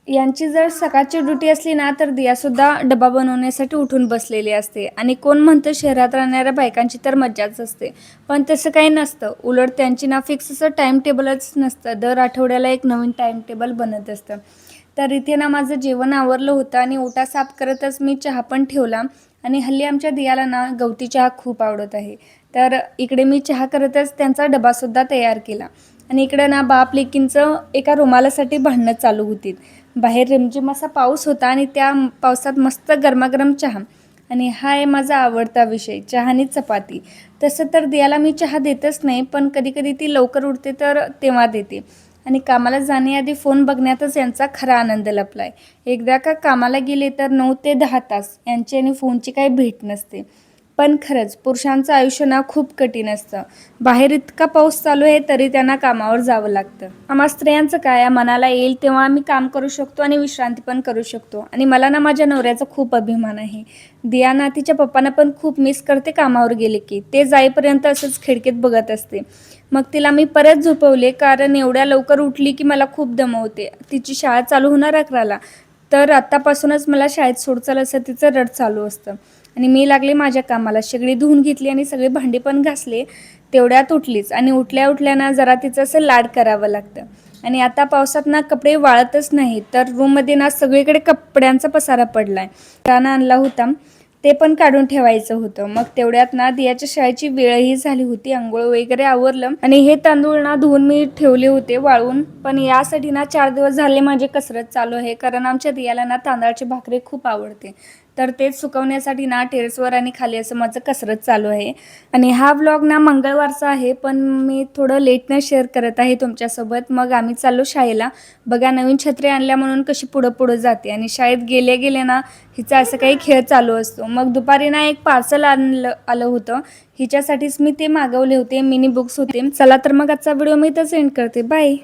यांची जर सकाळची ड्युटी असली ना, तर दियासुद्धा डबा बनवण्यासाठी उठून बसलेली असते. आणि कोण म्हणतं शहरात राहणाऱ्या बायकांची तर मज्जाच असते. पण तसं काही नसतं. उलट त्यांची ना फिक्स असं टाईम टेबलच नसतं. दर आठवड्याला एक नवीन टाईम टेबल बनत असतं. तर इथे ना माझं जेवण आवरलं होतं आणि ओटा साफ करतच मी चहा पण ठेवला. आणि हल्ली आमच्या दियाला ना गवती चहा खूप आवडत आहे. तर इकडे मी चहा करतच त्यांचा डबासुद्धा तयार केला. आणि इकडं ना बाप लेकींचं एका रुमालासाठी भांडणं चालू होती. बाहेर रिमझिम असा पाऊस होता आणि त्या पावसात मस्त गरमागरम चहा. आणि हा आहे माझा आवडता विषय, चहा आणि चपाती. तसं तर दियाला मी चहा देतच नाही, पण कधीकधी ती लवकर उठते तर तेव्हा देते. आणि कामाला जाण्याआधी फोन बघण्यातच यांचा खरा आनंद लपलाय. एकदा का कामाला गेले तर 9 ते 10 तास यांची आणि फोनची काही भेट नसते. पण खरंच पुरुषांचं आयुष्य ना खूप कठीण असतं. बाहेर इतका पाऊस चालू आहे तरी त्यांना कामावर जावं लागतं. आम्हा स्त्रियांचं काय, मनाला येईल तेव्हा आम्ही काम करू शकतो आणि विश्रांती पण करू शकतो. आणि मला ना माझ्या नवऱ्याचा खूप अभिमान आहे. दिया ना तिच्या पप्पांना पण खूप मिस करते कामावर गेले की. ते जाईपर्यंत असंच खिडकीत बघत असते. मग तिला मी परत झोपवले, कारण एवढ्या लवकर उठली की मला खूप दमवते. तिची शाळा चालू होणार 11ला. तर आत्तापासूनच मला शाळेत सोड चल असं तिचं रड चालू असतं. आणि मी लागले माझ्या कामाला. शेगडी धुवून घेतली आणि सगळे भांडी पण घासले. तेवढ्यात उठलीच आणि उठल्या उठल्या ना जरा तिचं असं लाड करावं लागतं. आणि आता पावसात ना कपडे वाळतच नाही, तर रूममध्ये ना सगळीकडे कपड्यांचा पसारा पडलाय. किराणा आणला होता, ते पण काढून ठेवायचं होतं. मग तेवढ्यात ना दियाच्या शाळेची वेळही झाली होती. अंघोळ वगैरे आवरलं आणि हे तांदूळ ना धुवून मी ठेवले होते वाळून. पण यासाठी ना 4 दिवस झाले माझी कसरत चालू आहे, कारण आमच्या दियाला ना तांदळाची भाकरी खूप आवडते. तर तेच सुकवण्यासाठी ना टेरेसवर आणि खाली असं माझं कसरत चालू आहे. आणि हा व्लॉग ना मंगळवारचा आहे, पण मी थोडं लेटनं शेअर करत आहे तुमच्यासोबत. मग आम्ही चाललो शाळेला. बघा नवीन छत्री आणल्या म्हणून कशी पुढं पुढं जाते. आणि शाळेत गेले गेले ना हिचा असं काही खेळ चालू असतो. मग दुपारी ना एक पार्सल आलं होतं. हिच्यासाठीच मी ते मागवले होते. मिनी बुक्स होते. चला तर मग आजचा व्हिडिओ मी इथंच एंड करते. बाय.